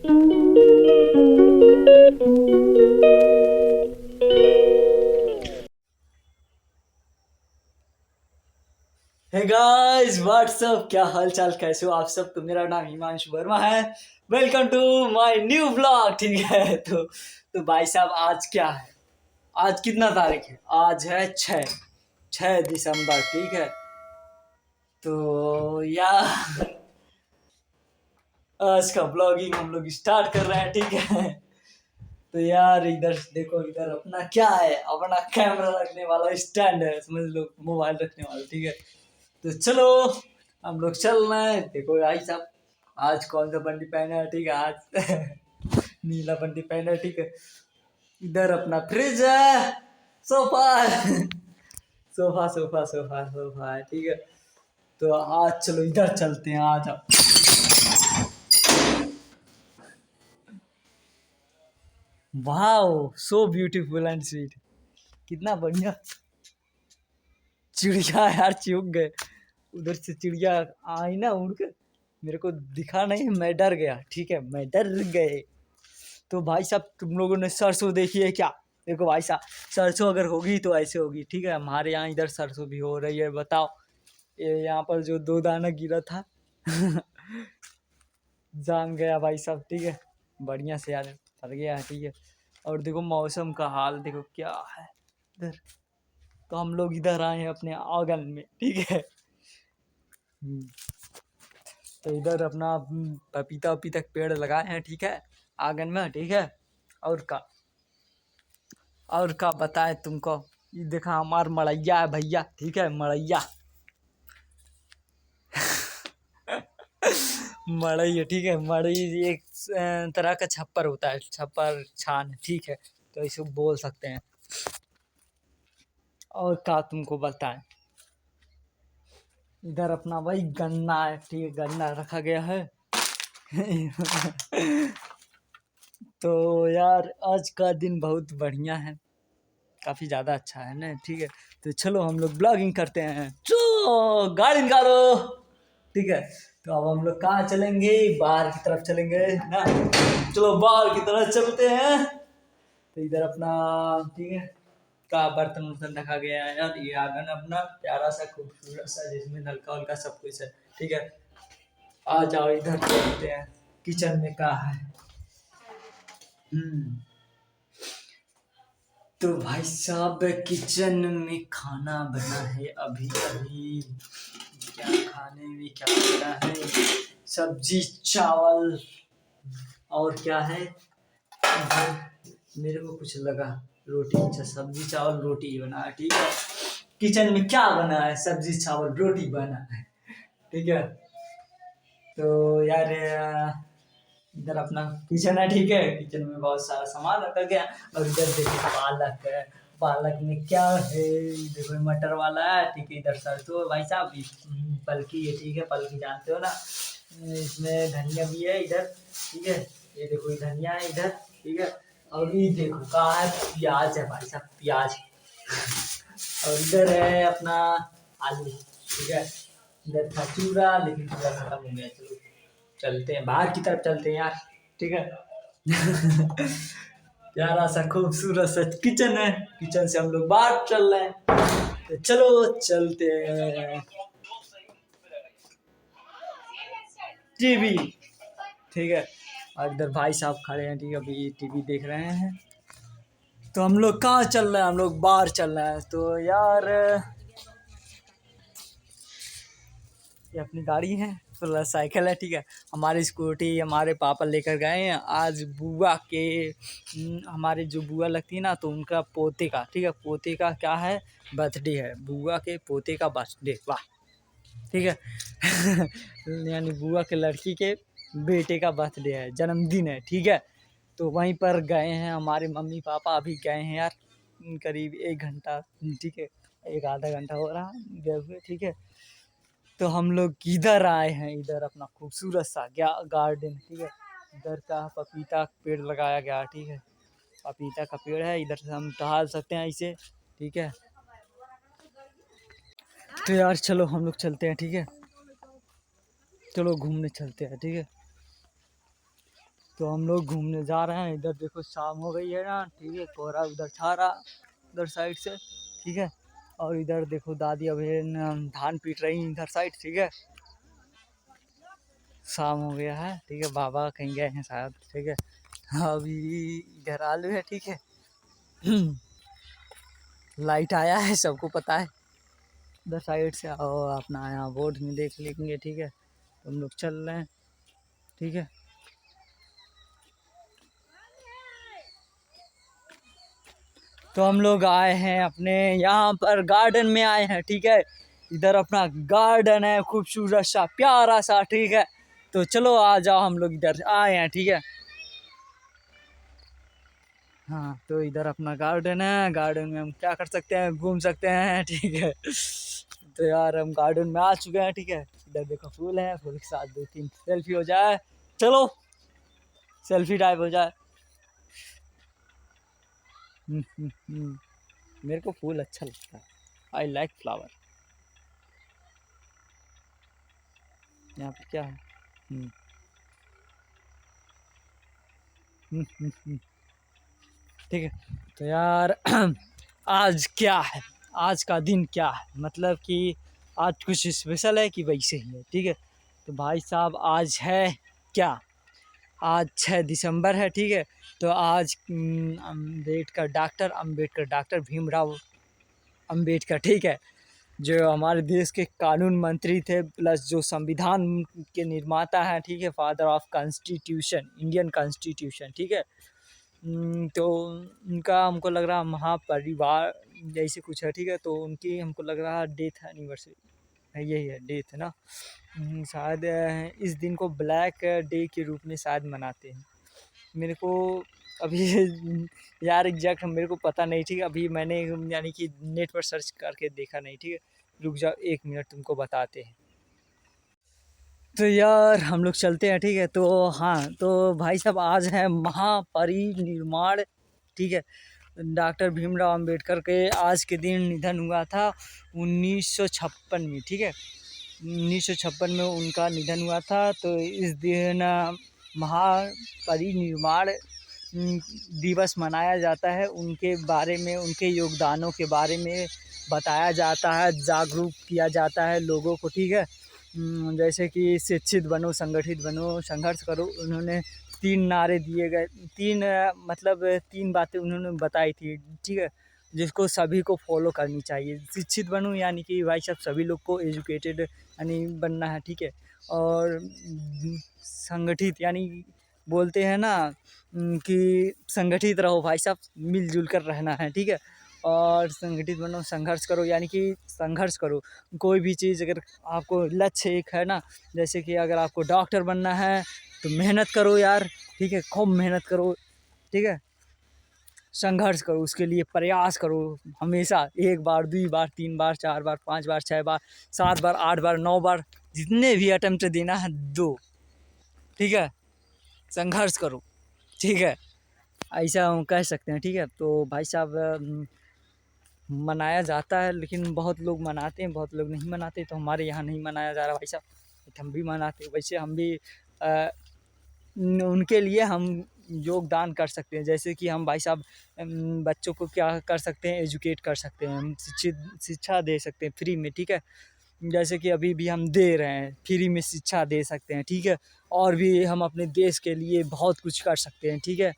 Hey guys what's up, क्या हाल चाल, कैसे हो आप सब। तो मेरा नाम हिमांशु वर्मा है। Welcome to my new blog. ठीक है, तो भाई साहब आज क्या है, आज कितना तारीख है, आज है 6 दिसंबर। ठीक है, तो यार आज का ब्लॉगिंग हम लोग स्टार्ट कर रहे हैं। ठीक है, तो यार इधर देखो, इधर अपना क्या है, अपना कैमरा रखने वाला स्टैंड है, समझ लो मोबाइल रखने वाला। ठीक है, तो चलो हम लोग चल रहे हैं। देखो भाई साहब आज कौन सा बंडी पहना है। ठीक है, आज नीला बंडी पहना है। ठीक है, इधर अपना फ्रिज है, सोफा है, सोफा सोफा सोफा सोफा है। ठीक है, तो आज चलो इधर चलते हैं, आज आप। Wow, so beautiful and sweet. कितना बढ़िया चिड़िया यार, चूक गए। उधर से चिड़िया आई ना उड़ के, मेरे को दिखा नहीं, मैं डर गया। ठीक है, मैं डर गए। तो भाई साहब तुम लोगों ने सरसों देखी है क्या। देखो भाई साहब, सरसों अगर होगी तो ऐसे होगी। ठीक है, हमारे यहाँ इधर सरसों भी हो रही है। बताओ, ये यहाँ पर जो 2 दाना गिरा था जाम गया भाई साहब। ठीक है, बढ़िया से यार फर गया। ठीक है, और देखो मौसम का हाल देखो क्या है इधर। तो हम लोग इधर आए हैं अपने आंगन में। ठीक है, हम्म, तो इधर अपना पपीता वपीता के पेड़ लगाए हैं। ठीक है, आंगन में। ठीक है, और का बताए तुमको। ये देखा हमार मड़ैया है भैया। ठीक है, मड़ैया मड़ई है। ठीक है, मड़ई एक तरह का छप्पर होता है, छप्पर छान। ठीक है, तो इसे बोल सकते हैं। और का तुमको बताएं, इधर अपना वही गन्ना है। ठीक है, गन्ना रखा गया है तो यार आज का दिन बहुत बढ़िया है, काफ़ी ज़्यादा अच्छा है ना। ठीक है, तो चलो हम लोग ब्लॉगिंग करते हैं। चलो गाड़ी निकालो। ठीक है, तो अब हम लोग कहाँ चलेंगे, बाहर की तरफ चलेंगे ना। चलो बाहर की तरफ चलते हैं। तो इधर अपना, ठीक है, का बर्तन वर्तन रखा गया है यार। ये आंगन अपना प्यारा सा खूबसूरत सा, जिसमें नलका उलका सब कुछ है। ठीक है, आ जाओ इधर चलते हैं। किचन में का है। हम्म, तो भाई साहब किचन में खाना बना है अभी अभी। क्या खाने में क्या बना है, सब्जी चावल, और क्या है मेरे को कुछ लगा, रोटी। अच्छा, सब्जी चावल रोटी बना है। ठीक है, किचन में क्या बना है, सब्जी चावल रोटी बना है। ठीक है, तो यार इधर अपना किचन है। ठीक है, किचन में बहुत सारा सामान रखा गया। और इधर देखो पालक है, पालक में क्या है, देखो मटर वाला है। ठीक है, इधर सरसों है भाई साहब, पलकी है। ठीक है, पलकी जानते हो ना, इसमें धनिया भी है इधर। ठीक है, ये देखो ये धनिया है इधर। ठीक है, और ये देखो कहाँ है, प्याज है भाई साहब, प्याज। और इधर है अपना आलू। ठीक है, इधर था चूड़ा, लेकिन चूड़ा खत्म हो गया। चलो चलते हैं बाहर की तरफ, चलते हैं यार। ठीक है प्यारा सा खूबसूरत सा किचन है, किचन से हम लोग बाहर चल रहे हैं। तो चलो चलते हैं। टीवी, ठीक है, और इधर भाई साहब खड़े हैं। ठीक है, अभी टीवी देख रहे हैं। तो हम लोग कहाँ चल रहे हैं, हम लोग बाहर चल रहे हैं। तो यार ये अपनी गाड़ी है, प्लस साइकिल है। ठीक है, हमारी स्कूटी हमारे पापा लेकर गए हैं आज बुआ के, हमारे जो बुआ लगती है ना, तो उनका पोते का, ठीक है, पोते का क्या है, बर्थडे है, बुआ के पोते का बर्थडे। वाह, ठीक है यानी बुआ के लड़की के बेटे का बर्थडे है, जन्मदिन है। ठीक है, तो वहीं पर गए हैं हमारे मम्मी पापा, अभी गए हैं यार करीब 1 घंटा। ठीक है, एक आधा घंटा हो रहा गए हुए। ठीक है, तो हम लोग इधर आए हैं, इधर अपना खूबसूरत सा गार्डन। ठीक है, इधर का पपीता पेड़ लगाया गया। ठीक है, पपीता का पेड़ है, इधर से हम टहल सकते हैं इसे। ठीक है, तो यार चलो हम लोग चलते हैं। ठीक है, चलो घूमने चलते हैं। ठीक है, तो हम लोग घूमने जा रहे हैं। इधर देखो शाम हो गई है ना, ठीक है, कोहरा उधर छा रहा उधर साइड से, ठीक है। और इधर देखो दादी अभी धान पीट रही इधर साइड, ठीक है। शाम हो गया है, ठीक है, बाबा कहीं गए हैं शायद, ठीक है। अभी इधर आलू है, ठीक है। लाइट आया है, सबको पता है। उधर साइड से आओ, अपना यहाँ बोर्ड में देख लेंगे, ठीक है। तो हम लोग चल रहे हैं, ठीक है। तो हम लोग आए हैं अपने यहाँ पर गार्डन में आए हैं, ठीक है। इधर अपना गार्डन है, खूबसूरत सा, प्यारा सा, ठीक है। तो चलो आ जाओ, हम लोग इधर आए हैं, ठीक है। हाँ, तो इधर अपना गार्डन है, गार्डन में हम क्या कर सकते हैं, घूम सकते हैं, ठीक है। तो यार हम गार्डन में आ चुके हैं, ठीक है। इधर देखो फूल है, फूल के साथ 2-3 सेल्फी हो जाए, चलो सेल्फी टाइप हो जाए। मेरे को फूल अच्छा लगता है, आई लाइक फ्लावर। यहाँ पे क्या है? हम्म, ठीक है। तो यार आज क्या है, आज का दिन क्या है, मतलब कि आज कुछ स्पेशल है कि वैसे ही है, ठीक है। तो भाई साहब आज है क्या, आज 6 दिसंबर है, ठीक है। तो आज अम्बेडकर डॉक्टर भीमराव अम्बेडकर, ठीक है, जो हमारे देश के कानून मंत्री थे, प्लस जो संविधान के निर्माता हैं, ठीक है, father of constitution, Indian constitution, ठीक है। तो उनका हमको लग रहा महापरिवार जैसे कुछ है, ठीक है। तो उनकी हमको लग रहा डेथ एनिवर्सरी है, यही है डेथ है ना। शायद इस दिन को ब्लैक डे के रूप में शायद मनाते हैं। मेरे को अभी यार एग्जैक्ट मेरे को पता नहीं, ठीक है। अभी मैंने यानी कि नेट पर सर्च करके देखा नहीं, ठीक है। रुक जाओ 1 मिनट, तुमको बताते हैं। तो यार हम लोग चलते हैं, ठीक है। तो हाँ, तो भाई साहब आज है महापरिनिर्वाण, ठीक है। डॉक्टर भीमराव अंबेडकर के आज के दिन निधन हुआ था 1956 में, ठीक है। 1956 में उनका निधन हुआ था। तो इस दिन महापरिनिर्वाण दिवस मनाया जाता है। उनके बारे में, उनके योगदानों के बारे में बताया जाता है, जागरूक किया जाता है लोगों को, ठीक है। जैसे कि शिक्षित बनो, संगठित बनो, संघर्ष करो। उन्होंने 3 नारे दिए गए, 3 मतलब 3 बातें उन्होंने बताई थी, ठीक है, जिसको सभी को फॉलो करनी चाहिए। शिक्षित बनो यानी कि भाई साहब सभी लोग को एजुकेटेड यानी बनना है, ठीक है। और संगठित यानी बोलते हैं ना कि संगठित रहो भाई साहब, मिलजुल कर रहना है, ठीक है। और संगठित बनो, संघर्ष करो यानी कि संघर्ष करो। कोई भी चीज़ अगर आपको लक्ष्य एक है ना, जैसे कि अगर आपको डॉक्टर बनना है तो मेहनत करो यार, ठीक है, खूब मेहनत करो, ठीक है। संघर्ष करो, उसके लिए प्रयास करो हमेशा, 1 बार, 2 बार, 3 बार, 4 बार, 5 बार, 6 बार, 7 बार, 8 बार, 9 बार, जितने भी अटेम्प्ट देना है दो, ठीक है। संघर्ष करो, ठीक है। ऐसा हम कह सकते हैं, ठीक है। तो भाई साहब मनाया जाता है, लेकिन बहुत लोग मनाते हैं, बहुत लोग नहीं मनाते। तो हमारे यहाँ नहीं मनाया जा रहा भाई साहब, हम भी मनाते हैं। वैसे हम भी उनके लिए हम योगदान कर सकते हैं। जैसे कि हम भाई साहब बच्चों को क्या कर सकते हैं, एजुकेट कर सकते हैं, हम शिक्षा दे सकते हैं फ्री में, ठीक है। जैसे कि अभी भी हम दे रहे हैं, फ्री में शिक्षा दे सकते हैं, ठीक है। और भी हम अपने देश के लिए बहुत कुछ कर सकते हैं, ठीक है।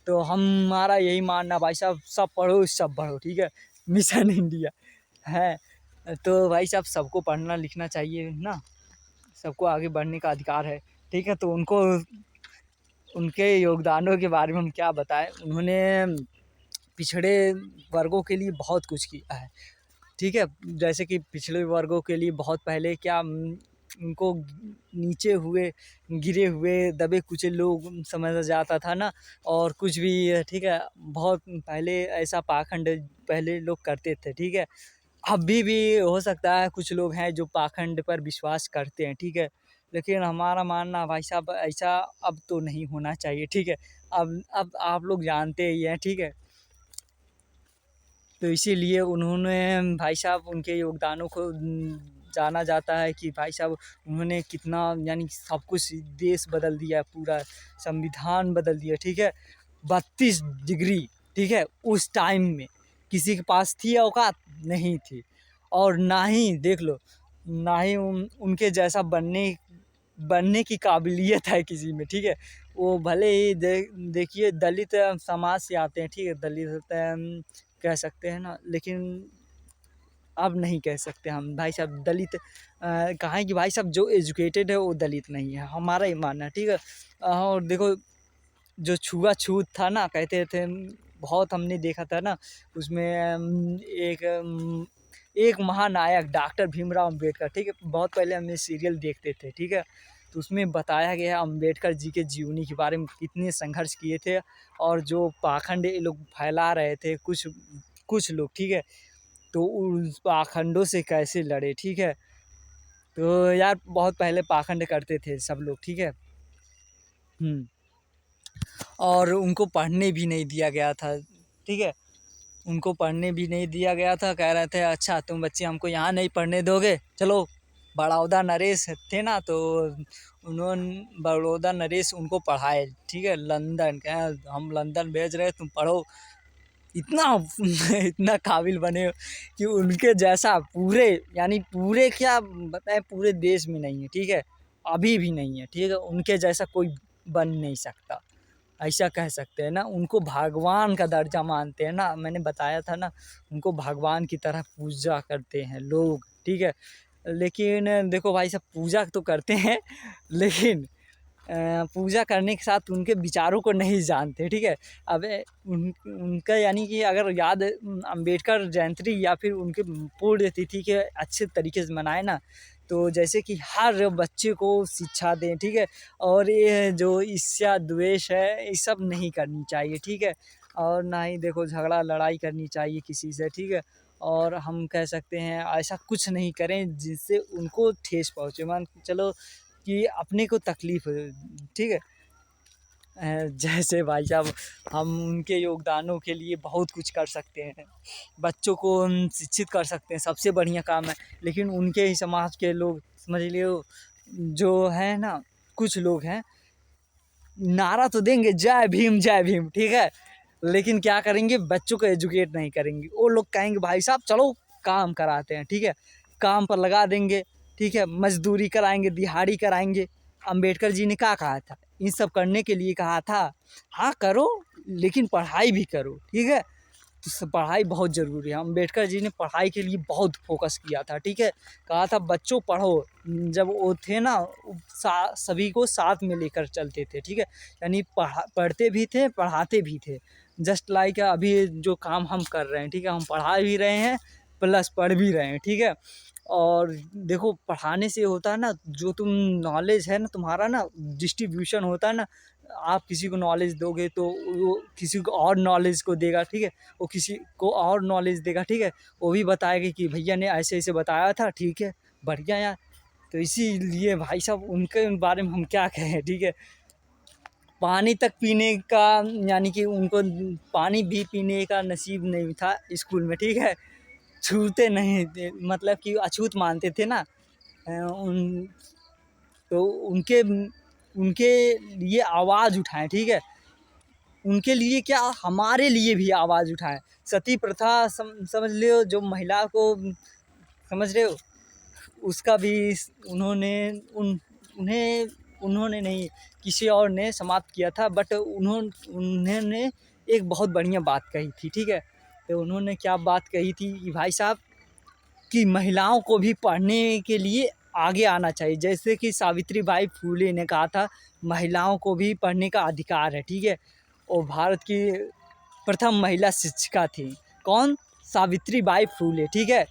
तो हमारा यही मानना भाई साहब, सब पढ़ो सब बढ़ो, ठीक है। मिशन इंडिया है। तो भाई साहब सबको पढ़ना लिखना चाहिए ना, सबको आगे बढ़ने का अधिकार है, ठीक है। तो उनको, उनके योगदानों के बारे में हम क्या बताएं। उन्होंने पिछड़े वर्गों के लिए बहुत कुछ किया है, ठीक है। जैसे कि पिछड़े वर्गों के लिए बहुत पहले क्या उनको नीचे हुए, गिरे हुए, दबे कुचे लोग समझा जाता था ना। और कुछ भी, ठीक है, बहुत पहले ऐसा पाखंड पहले लोग करते थे, ठीक है। अभी भी हो सकता है कुछ लोग हैं जो पाखंड पर विश्वास करते हैं, ठीक है। लेकिन हमारा मानना भाई साहब ऐसा अब तो नहीं होना चाहिए, ठीक है। अब आप लोग जानते ही हैं, ठीक है। तो इसीलिए उन्होंने भाई साहब उनके योगदानों को जाना जाता है कि भाई साहब उन्होंने कितना यानी कि सब कुछ देश बदल दिया, पूरा संविधान बदल दिया, ठीक है। 32 डिग्री, ठीक है, उस टाइम में किसी के पास थी औकात? नहीं थी। और ना ही देख लो, ना ही उनके जैसा बनने की काबिलियत है किसी में, ठीक है। वो भले ही देखिए दलित समाज से आते हैं, ठीक है, दलित कह सकते हैं ना, लेकिन अब नहीं कह सकते हम भाई साहब दलित। कहाँ है कि भाई साहब जो एजुकेटेड है वो दलित नहीं है, हमारा ही मानना है, ठीक है। और देखो जो छुआछूत था ना, कहते थे, बहुत हमने देखा था ना उसमें, एक महानायक डॉक्टर भीमराव अम्बेडकर, ठीक है, बहुत पहले हमने सीरियल देखते थे, ठीक है। तो उसमें बताया गया है अम्बेडकर जी के जीवनी के बारे में, कितने संघर्ष किए थे और जो पाखंड ये लोग फैला रहे थे कुछ लोग, ठीक है, तो उस पाखंडों से कैसे लड़े, ठीक है। तो यार बहुत पहले पाखंड करते थे सब लोग, ठीक है। और उनको पढ़ने भी नहीं दिया गया था, ठीक है, उनको पढ़ने भी नहीं दिया गया था। कह रहे थे अच्छा तुम बच्चे हमको यहाँ नहीं पढ़ने दोगे, चलो बड़ौदा नरेश थे ना, तो उन्होंने बड़ौदा नरेश उनको पढ़ाए, ठीक है, लंदन, क्या हम लंदन भेज रहे तुम पढ़ो। इतना इतना काबिल बने कि उनके जैसा पूरे यानी पूरे क्या बताएं, पूरे देश में नहीं है, ठीक है, अभी भी नहीं है, ठीक है, उनके जैसा कोई बन नहीं सकता, ऐसा कह सकते हैं ना। उनको भगवान का दर्जा मानते हैं ना, मैंने बताया था ना, उनको भगवान की तरह पूजा करते हैं लोग, ठीक है। लेकिन देखो भाई साहब पूजा तो करते हैं, लेकिन पूजा करने के साथ उनके विचारों को नहीं जानते, ठीक है। अब उनका यानी कि अगर याद अम्बेडकर जयंती या फिर उनके पुण्यतिथि के अच्छे तरीके से मनाए ना, तो जैसे कि हर बच्चे को शिक्षा दें, ठीक है, और ये जो ईर्ष्या द्वेष है ये सब नहीं करनी चाहिए, ठीक है। और ना ही देखो झगड़ा लड़ाई करनी चाहिए किसी से, ठीक है। और हम कह सकते हैं ऐसा कुछ नहीं करें जिससे उनको ठेस पहुँचे, मान चलो कि अपने को तकलीफ हो, ठीक है। जैसे भाई साहब हम उनके योगदानों के लिए बहुत कुछ कर सकते हैं, बच्चों को हम शिक्षित कर सकते हैं, सबसे बढ़िया काम है। लेकिन उनके ही समाज के लोग समझ लियो जो है ना, कुछ लोग हैं, नारा तो देंगे जय भीम, ठीक है, लेकिन क्या करेंगे, बच्चों को एजुकेट नहीं करेंगे। वो लोग कहेंगे भाई साहब चलो काम कराते हैं, ठीक है, काम पर लगा देंगे, ठीक है, मजदूरी कराएंगे, दिहाड़ी कराएंगे। अंबेडकर जी ने क्या कहा था, इन सब करने के लिए कहा था, हाँ करो लेकिन पढ़ाई भी करो, ठीक है। तो पढ़ाई बहुत ज़रूरी है, अम्बेडकर जी ने पढ़ाई के लिए बहुत फोकस किया था, ठीक है। कहा था बच्चों पढ़ो, जब वो थे ना सभी को साथ में लेकर चलते थे, ठीक है, यानी पढ़ते भी थे पढ़ाते भी थे। जस्ट लाइक अभी जो काम हम कर रहे हैं, ठीक है, हम पढ़ा भी रहे हैं प्लस पढ़ भी रहे हैं, ठीक है। और देखो पढ़ाने से होता है ना, जो तुम नॉलेज है ना तुम्हारा ना डिस्ट्रीब्यूशन होता है ना, आप किसी को नॉलेज दोगे तो वो किसी को और नॉलेज को देगा, ठीक है, वो किसी को और नॉलेज देगा, ठीक है, वो भी बताएगा कि भैया ने ऐसे ऐसे बताया था, ठीक है, बढ़िया यार। तो इसीलिए भाई साहब उनके बारे में हम क्या कहें, ठीक है। पानी तक पीने का यानी कि उनको पानी भी पीने का नसीब नहीं था स्कूल में, ठीक है, छूते नहीं थे, मतलब कि अछूत मानते थे ना। उन तो उनके उनके लिए आवाज़ उठाएं, ठीक है, उनके लिए क्या हमारे लिए भी आवाज़ उठाएं। सती प्रथा समझ लो, जो महिला को समझ रहे हो, उसका भी उन्होंने उन्हें उन्होंने नहीं, किसी और ने समाप्त किया था, बट उन्होंने एक बहुत बढ़िया बात कही थी, ठीक है। तो उन्होंने क्या बात कही थी कि भाई साहब कि महिलाओं को भी पढ़ने के लिए आगे आना चाहिए, जैसे कि सावित्री बाई फुले ने कहा था महिलाओं को भी पढ़ने का अधिकार है, ठीक है। और भारत की प्रथम महिला शिक्षिका थी कौन, सावित्री बाई फुले, ठीक है।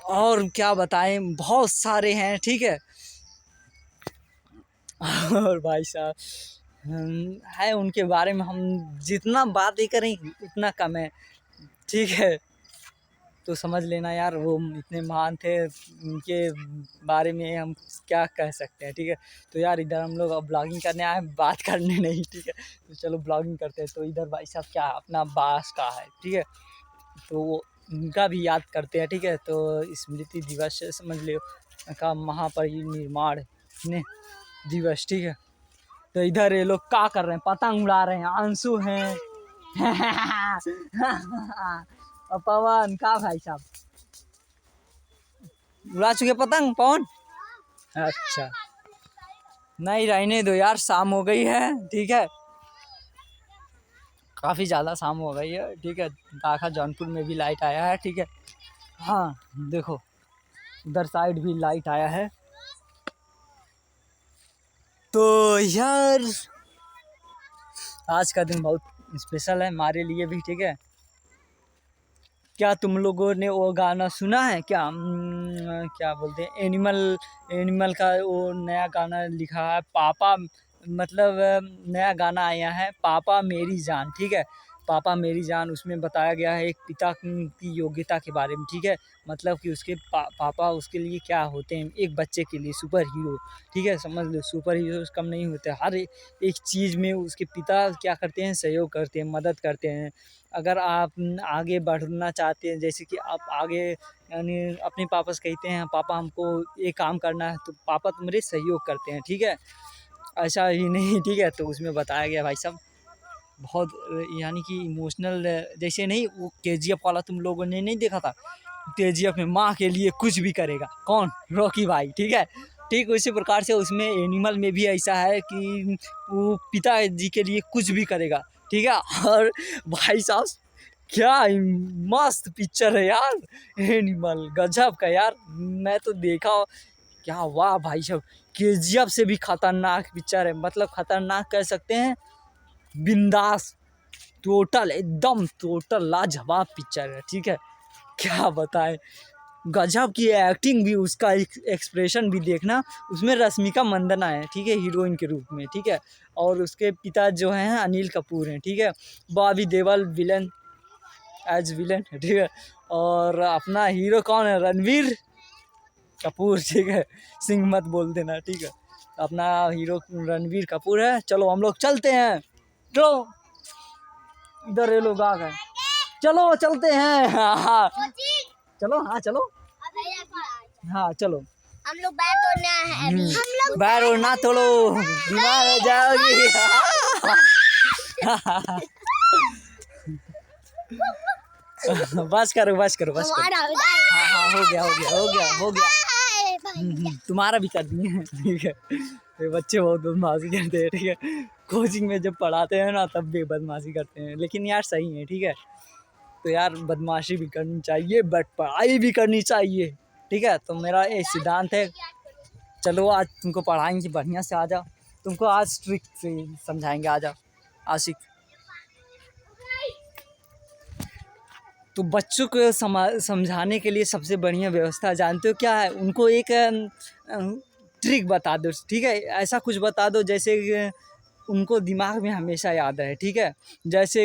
और क्या बताएं, बहुत सारे हैं, ठीक है। और भाई साहब है उनके बारे में हम जितना बातें करें उतना कम है, ठीक है। तो समझ लेना यार वो इतने महान थे, उनके बारे में हम क्या कह सकते हैं, ठीक है। तो यार इधर हम लोग अब ब्लॉगिंग करने आए हैं, बात करने नहीं, ठीक है। तो चलो ब्लॉगिंग करते हैं। तो इधर भाई साहब क्या अपना बांस का है, ठीक है, तो वो उनका भी याद करते हैं, ठीक है। तो स्मृति दिवस समझ लो का महापरिनिर्वाण ने दिवस, ठीक है। तो इधर ये लोग क्या कर रहे हैं, पतंग उड़ा रहे हैं, आंसू हैं और पवन का भाई साहब उड़ा चुके पतंग पवन। अच्छा नहीं रहने दो यार, शाम हो गई है, ठीक है, काफ़ी ज़्यादा शाम हो गई है, ठीक है। दाखा जौनपुर में भी लाइट आया है, ठीक है। हाँ देखो उधर साइड भी लाइट आया है। तो यार आज का दिन बहुत स्पेशल है हमारे लिए भी, ठीक है। क्या तुम लोगों ने वो गाना सुना है क्या, क्या बोलते हैं, एनिमल का वो नया गाना लिखा है पापा, मतलब नया गाना आया है पापा मेरी जान, ठीक है। पापा मेरी जान, उसमें बताया गया है एक पिता की योग्यता के बारे में, ठीक है। मतलब कि उसके पापा उसके लिए क्या होते हैं, एक बच्चे के लिए सुपर हीरो, ठीक है। समझ लो सुपर हीरो कम नहीं होते, हर एक चीज़ में उसके पिता क्या करते हैं, सहयोग करते हैं, मदद करते हैं। अगर आप आगे बढ़ना चाहते हैं, जैसे कि आप आगे यानी अपने पापा से कहते हैं पापा हमको ये काम करना है, तो पापा तुम्हारे सहयोग करते हैं, ठीक है। ऐसा ही नहीं, ठीक है। तो उसमें बताया गया भाई साहब बहुत यानी कि इमोशनल, जैसे नहीं वो केजीएफ वाला तुम लोगों ने नहीं देखा था, केजीएफ में माँ के लिए कुछ भी करेगा कौन, रॉकी भाई, ठीक है। ठीक उसी प्रकार से उसमें एनिमल में भी ऐसा है कि वो पिताजी के लिए कुछ भी करेगा, ठीक है। और भाई साहब क्या मस्त पिक्चर है यार, एनिमल गजब का यार, मैं तो देखा क्या, वाह भाई साहब केजीएफ से भी खतरनाक पिक्चर है, मतलब खतरनाक कह सकते हैं, बिंदास टोटल एकदम टोटल लाजवाब पिक्चर है, ठीक है। क्या बताएं, गजब की एक्टिंग भी, उसका एक्सप्रेशन भी देखना, उसमें रश्मिका मंदाना है, ठीक है, हीरोइन के रूप में, ठीक है। और उसके पिता जो हैं अनिल कपूर हैं, ठीक है। Bobby Deol villain as villain, ठीक है। और अपना हीरो कौन है, रणवीर कपूर, ठीक है, सिंह मत बोल देना, ठीक है। अपना हीरो रणवीर कपूर है। चलो हम लोग चलते हैं, चलो इधर ये लोग आ गए, चलो चलते हैं, हाँ चलो, हाँ चलो, हाँ चलो, हम लोग बैट तोड़ना है अभी, हम लोग बैट और ना तोड़ो, बीमार हो जाओगी बस करो बस करो बस करो, हाँ हाँ हो गया हो गया हो गया हो गया, तुम्हारा भी कर दिए, ठीक है। ये बच्चे बहुत बदमाशी करते हैं, ठीक है। कोचिंग में जब पढ़ाते हैं ना तब भी बदमाशी करते हैं, लेकिन यार सही है, ठीक है। तो यार बदमाशी भी करनी चाहिए बट पढ़ाई भी करनी चाहिए, ठीक है। तो मेरा ये सिद्धांत है। चलो आज तुमको पढ़ाएंगे बढ़िया से, आ जाओ, तुमको आज ट्रिक से समझाएंगे, आ जाओ आशिक। तो बच्चों को समझाने के लिए सबसे बढ़िया व्यवस्था जानते हो क्या है, उनको एक ट्रिक बता दो, ठीक है। ऐसा कुछ बता दो जैसे उनको दिमाग में हमेशा याद रहे, ठीक है। जैसे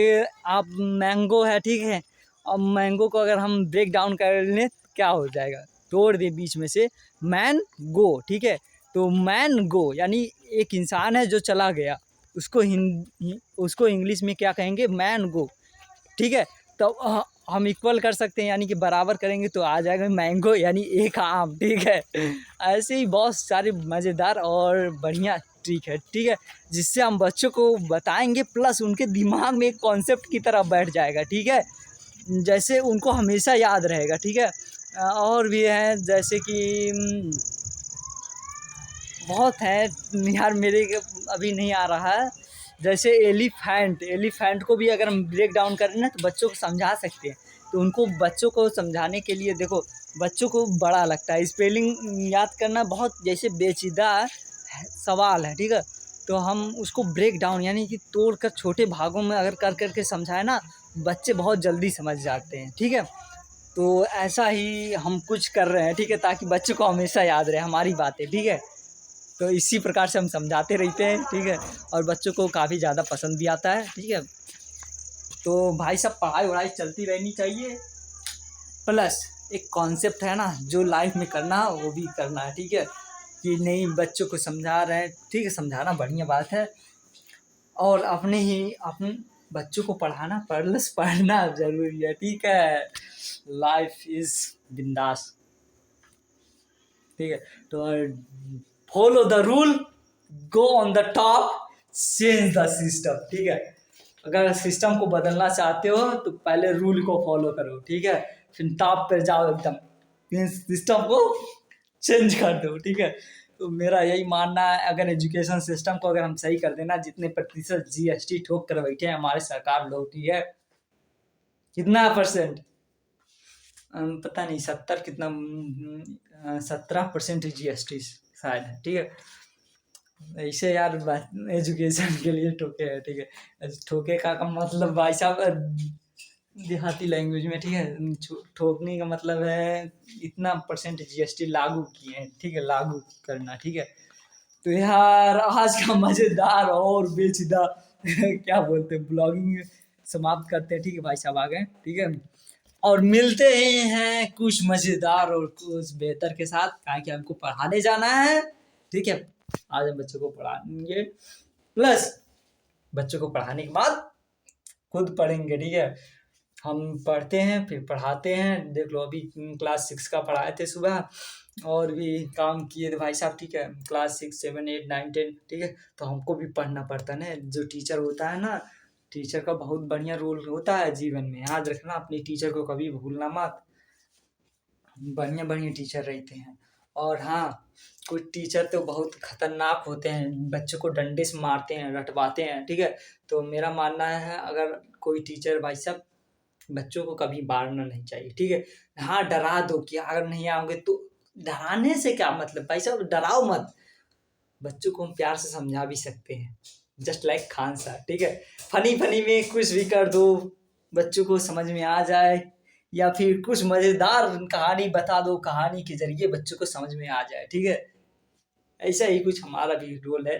आप मैंगो है, ठीक है, अब मैंगो को अगर हम ब्रेक डाउन कर लें तो क्या हो जाएगा, तोड़ दे बीच में से, मैन गो, ठीक है। तो मैन गो यानी एक इंसान है जो चला गया, उसको इंग्लिश में क्या कहेंगे, मैन गो, ठीक है। तो हम इक्वल कर सकते हैं, यानी कि बराबर करेंगे तो आ जाएगा मैंगो यानी एक आम, ठीक है। ऐसे ही बहुत सारे मज़ेदार और बढ़िया ट्रिक है, ठीक है, जिससे हम बच्चों को बताएंगे, प्लस उनके दिमाग में एक कॉन्सेप्ट की तरह बैठ जाएगा, ठीक है, जैसे उनको हमेशा याद रहेगा, ठीक है। और भी हैं जैसे कि बहुत है यार, मेरे अभी नहीं आ रहा है। जैसे एलिफेंट को भी अगर हम ब्रेक डाउन करें ना तो बच्चों को समझा सकते हैं। तो उनको बच्चों को समझाने के लिए देखो, बच्चों को बड़ा लगता है स्पेलिंग याद करना, बहुत जैसे पेचीदा सवाल है, ठीक है। तो हम उसको ब्रेक डाउन यानी कि तोड़ कर छोटे भागों में अगर कर करके समझाए ना, बच्चे बहुत जल्दी समझ जाते हैं, ठीक है। तो ऐसा ही हम कुछ कर रहे हैं, ठीक है, ताकि बच्चों को हमेशा याद रहे हमारी बातें, ठीक है। तो इसी प्रकार से हम समझाते रहते हैं, ठीक है, और बच्चों को काफ़ी ज़्यादा पसंद भी आता है, ठीक है। तो भाई साहब पढ़ाई वढ़ाई चलती रहनी चाहिए, प्लस एक कॉन्सेप्ट है ना जो लाइफ में करना है वो भी करना है, ठीक है। कि नहीं बच्चों को समझा रहे हैं, ठीक है, समझाना बढ़िया बात है, और अपने बच्चों को पढ़ाना प्लस पढ़ना ज़रूरी है, ठीक है। लाइफ इज बिंदास, ठीक है। तो follow the rule, go on the top, change the system, ठीक है। अगर सिस्टम को बदलना चाहते हो तो पहले रूल को फॉलो करो, ठीक है, फिर टॉप पे जाओ एकदम, फिर सिस्टम को चेंज कर दो, ठीक है। तो मेरा यही मानना है, अगर एजुकेशन सिस्टम को अगर हम सही कर देना, जितने प्रतिशत जीएसटी ठोक कर बैठे हैं हमारे सरकार लोग, ठीक है, कितना परसेंट, पता नहीं 70 कितना, 17% जीएसटी शायद है, ठीक है। ऐसे यार एजुकेशन के लिए ठोके है, ठीक है। ठोके का मतलब भाई साहब देहाती लैंग्वेज में, ठीक है, ठोकने का मतलब है इतना परसेंट जीएसटी लागू किए हैं, ठीक है, लागू करना, ठीक है। तो यार आज का मज़ेदार और बेचदा क्या बोलते हैं ब्लॉगिंग समाप्त करते हैं, ठीक है भाई साहब आ गए, ठीक है। और मिलते ही हैं कुछ मज़ेदार और कुछ बेहतर के साथ, कहा कि हमको पढ़ाने जाना है, ठीक है। आज हम बच्चों को पढ़ाएंगे, प्लस बच्चों को पढ़ाने के बाद खुद पढ़ेंगे, ठीक है। हम पढ़ते हैं फिर पढ़ाते हैं, देख लो अभी क्लास 6 का पढ़ाए थे सुबह, और भी काम किए थे भाई साहब, ठीक है। क्लास 6, 7, 8, 9, 10, ठीक है। तो हमको भी पढ़ना पड़ता है ना, जो टीचर होता है ना, टीचर का बहुत बढ़िया रोल होता है जीवन में, याद रखना, अपनी टीचर को कभी भूलना मत, बढ़िया बढ़िया टीचर रहते हैं। और हाँ, कुछ टीचर तो बहुत खतरनाक होते हैं, बच्चों को डंडे से मारते हैं, रटवाते हैं, ठीक है। तो मेरा मानना है अगर कोई टीचर भाई साहब बच्चों को कभी मारना नहीं चाहिए, ठीक है। हाँ, डरा दो कि अगर नहीं आओगे तो, डराने से क्या मतलब भाई साहब, डराओ मत, बच्चों को हम प्यार से समझा भी सकते हैं, जस्ट लाइक खान सर, ठीक है। फनी फनी में कुछ भी कर दो, बच्चों को समझ में आ जाए, या फिर कुछ मज़ेदार कहानी बता दो, कहानी के जरिए बच्चों को समझ में आ जाए, ठीक है। ऐसा ही कुछ हमारा भी रोल है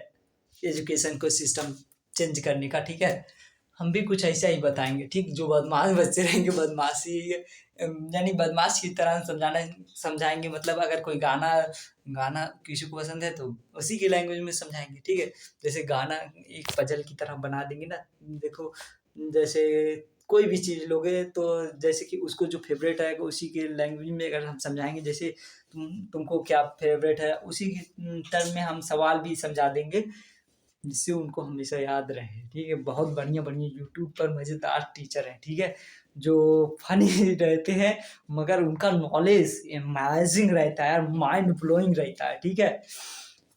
एजुकेशन को सिस्टम चेंज करने का, ठीक है। हम भी कुछ ऐसा ही बताएंगे, ठीक, जो बदमाश बच्चे रहेंगे बदमाशी यानी बदमाश की तरह समझाएंगे, मतलब अगर कोई गाना गाना किसी को पसंद है तो उसी की लैंग्वेज में समझाएंगे, ठीक है। जैसे गाना एक पजल की तरह बना देंगे ना, देखो जैसे कोई भी चीज़ लोगे तो जैसे कि उसको जो फेवरेट है उसी के लैंग्वेज में अगर हम समझाएंगे, जैसे तुमको क्या फेवरेट है, उसी के टर्म में हम सवाल भी समझा देंगे, जिससे उनको हमेशा याद रहे, ठीक है। बहुत बढ़िया बढ़िया यूट्यूब पर मज़ेदार टीचर हैं, ठीक है, जो फनी रहते हैं, मगर उनका नॉलेज अमेजिंग रहता है, माइंड ब्लोइंग रहता है, ठीक है।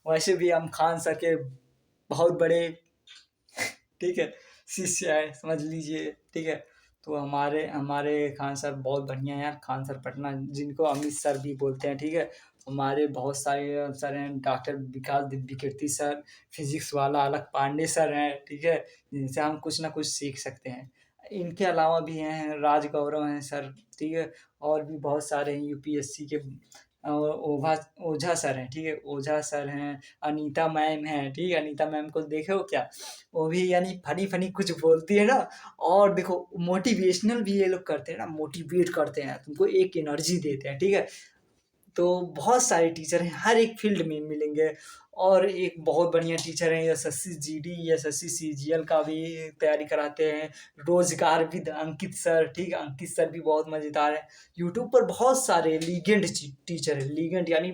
वैसे भी हम खान सर के बहुत बड़े, ठीक है, शिष्य है, समझ लीजिए, ठीक है। तो हमारे हमारे खान सर बहुत बढ़िया हैं यार, खान सर पटना, जिनको अमित सर भी बोलते हैं, ठीक है। हमारे बहुत सारे सर हैं, डॉक्टर विकास दिव्य कीर्ति सर, फिजिक्स वाला अलग पांडे सर हैं, ठीक है, जिनसे हम कुछ ना कुछ सीख सकते हैं। इनके अलावा भी हैं राज गौरव हैं सर, ठीक है, और भी बहुत सारे हैं यूपीएससी के, ओझा ओझा सर हैं, ठीक है, ओझा सर हैं, अनीता मैम हैं, ठीक है। अनीता मैम को देखे हो क्या, वो भी यानी फनी फनी कुछ बोलती है ना, और देखो मोटिवेशनल भी ये लोग करते हैं ना, मोटिवेट करते हैं, तुमको एक एनर्जी देते हैं, ठीक है। तो बहुत सारे टीचर हैं, हर एक फील्ड में मिलेंगे। और एक बहुत बढ़िया टीचर हैं एसएससी जीडी, एसएससी सीजीएल का भी तैयारी कराते हैं, रोजगार विद अंकित सर, ठीक है, अंकित सर भी बहुत मज़ेदार है। यूट्यूब पर बहुत सारे लीगेंड टीचर हैं, लीगेंड यानी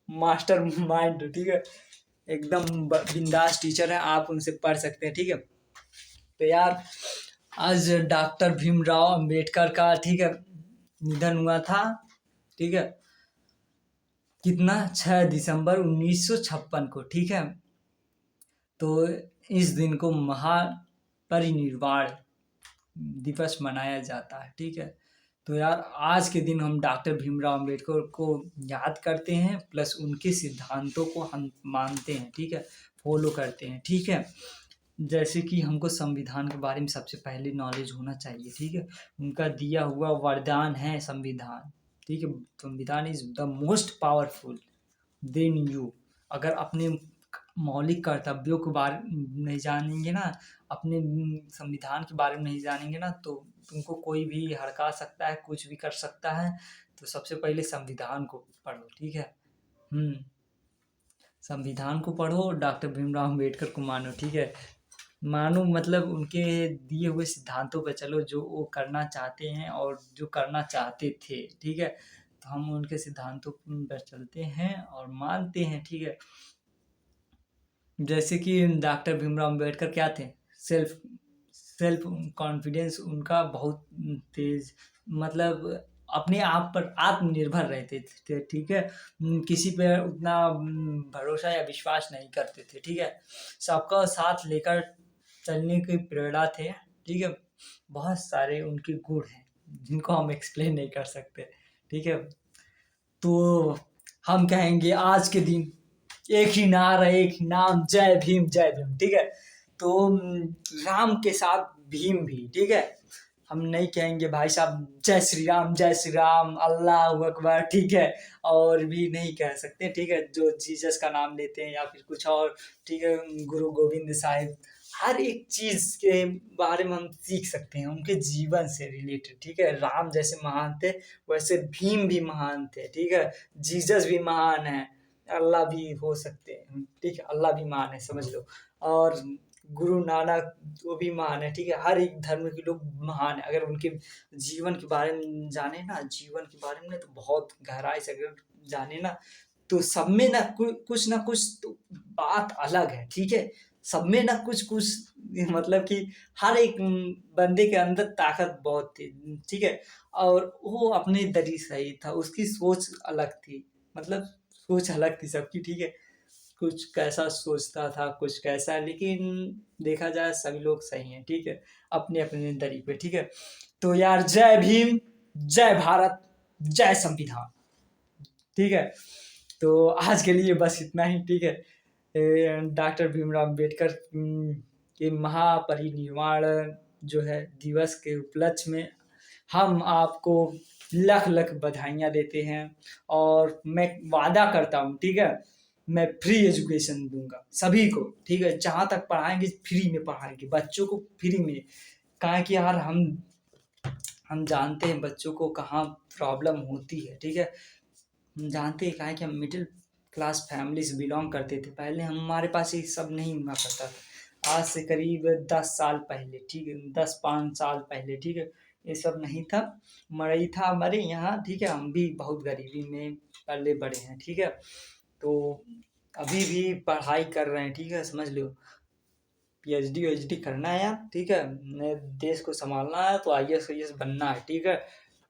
मास्टर माइंड, ठीक है, एकदम बिंदास टीचर हैं, आप उनसे पढ़ सकते हैं, ठीक है। तो यार आज डॉक्टर भीमराव अंबेडकर का, ठीक है, निधन हुआ था, ठीक है, कितना 6 दिसंबर 1956 को, ठीक है। तो इस दिन को महापरिनिर्वाण दिवस मनाया जाता है, ठीक है। तो यार आज के दिन हम डॉक्टर भीमराव अंबेडकर को याद करते हैं, प्लस उनके सिद्धांतों को हम मानते हैं, ठीक है, फॉलो करते हैं, ठीक है। जैसे कि हमको संविधान के बारे में सबसे पहले नॉलेज होना चाहिए, ठीक है। उनका दिया हुआ वरदान है संविधान, ठीक है। संविधान is the most powerful than you. अगर अपने मौलिक कर्तव्यों के बारे में नहीं जानेंगे ना, अपने संविधान के बारे में नहीं जानेंगे ना, तो तुमको कोई भी हड़का सकता है, कुछ भी कर सकता है। तो सबसे पहले संविधान को पढ़ो, ठीक है। संविधान को पढ़ो, डॉक्टर भीमराव अम्बेडकर को मानो, ठीक है। मानो मतलब उनके दिए हुए सिद्धांतों पे चलो जो वो करना चाहते हैं और जो करना चाहते थे, ठीक है? तो हम उनके सिद्धांतों पर चलते हैं और मानते हैं, ठीक है? जैसे कि डॉक्टर भीमराव अम्बेडकर क्या थे? सेल्फ सेल्फ कॉन्फिडेंस उनका बहुत तेज, मतलब अपने आप पर आत्मनिर्भर रहते थे, ठीक है? किसी पे उतना भरोसा या विश्वास नहीं करते थे, ठीक है? सबका साथ लेकर चलने की प्रेरणा थे, ठीक है? बहुत सारे उनके गुण हैं जिनको हम एक्सप्लेन नहीं कर सकते, ठीक है? तो हम कहेंगे आज के दिन एक ही नारा, एक ही नाम, जय भीम, जय भीम, ठीक है? तो राम के साथ भीम भी, ठीक है? हम नहीं कहेंगे भाई साहब जय श्री राम, अल्लाह अकबर, ठीक है? और भी नहीं कह सकते, ठीक है? जो जीसस का नाम लेते हैं या फिर कुछ और, ठीक है? गुरु गोविंद साहिब, हर एक चीज़ के बारे में हम सीख सकते हैं उनके जीवन से रिलेटेड, ठीक है? राम जैसे महान थे, वैसे भीम भी महान थे, ठीक है? जीसस भी महान है, अल्लाह भी हो सकते हैं, ठीक है? अल्लाह भी महान है, समझ लो। और गुरु नानक वो भी महान है, ठीक है? हर एक धर्म के लोग महान है। अगर उनके जीवन के बारे में जाने ना, जीवन के बारे में तो बहुत गहराई से अगर जाने ना, तो सब में ना कुछ ना कुछ तो बात अलग है, ठीक है? सब में ना कुछ-कुछ मतलब कि हर एक बंदे के अंदर ताकत बहुत थी, ठीक है? और वो अपने दरी सही था, उसकी सोच अलग थी, मतलब सोच अलग थी सबकी, ठीक है? कुछ कैसा सोचता था, कुछ कैसा, लेकिन देखा जाए सभी लोग सही हैं, ठीक है? अपने-अपने दरी पे, ठीक है? तो यार जय भीम, जय भारत, जय संविधान, ठीक है? तो आज के लिए बस इतना ही, ठीक है? डॉक्टर भीमराव अम्बेडकर के महापरिनिर्वाण जो है दिवस के उपलक्ष्य में हम आपको लख-लख बधाइयाँ देते हैं और मैं वादा करता हूँ, ठीक है? मैं फ्री एजुकेशन दूँगा सभी को, ठीक है? जहाँ तक पढ़ाएँगे फ्री में पढ़ाएँगे, बच्चों को फ्री में। काहे कि यार हम जानते हैं बच्चों को कहाँ प्रॉब्लम होती है, ठीक है? हम जानते हैं काहे कि हम मिडिल क्लास फैमिली से बिलॉन्ग करते थे। पहले हमारे पास ये सब नहीं हुआ करता था। आज से करीब 10 साल पहले, ठीक है? 10-5 साल पहले, ठीक है? ये सब नहीं था। मड़ई था हमारे यहाँ, ठीक है? हम भी बहुत गरीबी में पले-बड़े हैं, ठीक है? तो अभी भी पढ़ाई कर रहे हैं, ठीक है? समझ लो। पीएचडी करना है यार, ठीक है? नए देश को सँभालना है तो आईएएस बनना है, ठीक है?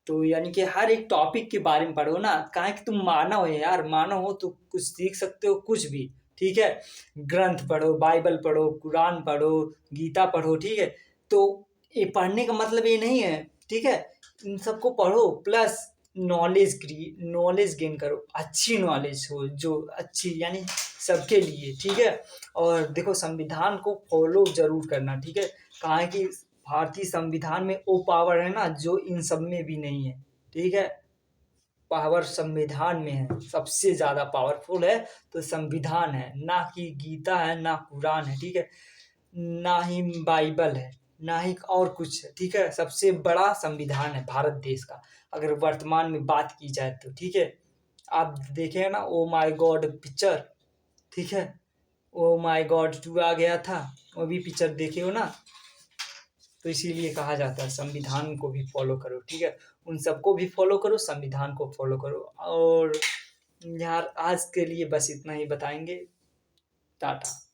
तो यानी कि हर एक टॉपिक के बारे में पढ़ो ना, काहे कि तुम मानव हो यार, मानव हो तो कुछ सीख सकते हो, कुछ भी, ठीक है? ग्रंथ पढ़ो, बाइबल पढ़ो, कुरान पढ़ो, गीता पढ़ो, ठीक है? तो ये पढ़ने का मतलब ये नहीं है, ठीक है? इन सबको पढ़ो प्लस नॉलेज गेन करो, अच्छी नॉलेज हो जो अच्छी यानी सबके लिए, ठीक है? और देखो संविधान को फॉलो ज़रूर करना, ठीक है? काहे कि भारतीय संविधान में वो पावर है ना जो इन सब में भी नहीं है, ठीक है? पावर संविधान में है, सबसे ज़्यादा पावरफुल है तो संविधान है, ना कि गीता है, ना कुरान है, ठीक है? ना ही बाइबल है, ना ही और कुछ है, ठीक है? सबसे बड़ा संविधान है भारत देश का, अगर वर्तमान में बात की जाए तो, ठीक है? आप देखे ना ओह माय गॉड पिक्चर, ठीक है? ओह माय गॉड 2 आ गया था, वो भी पिक्चर देखे हो ना? तो इसीलिए कहा जाता है संविधान को भी फॉलो करो, ठीक है? उन सबको भी फॉलो करो, संविधान को फॉलो करो और यार आज के लिए बस इतना ही बताएँगे। टाटा।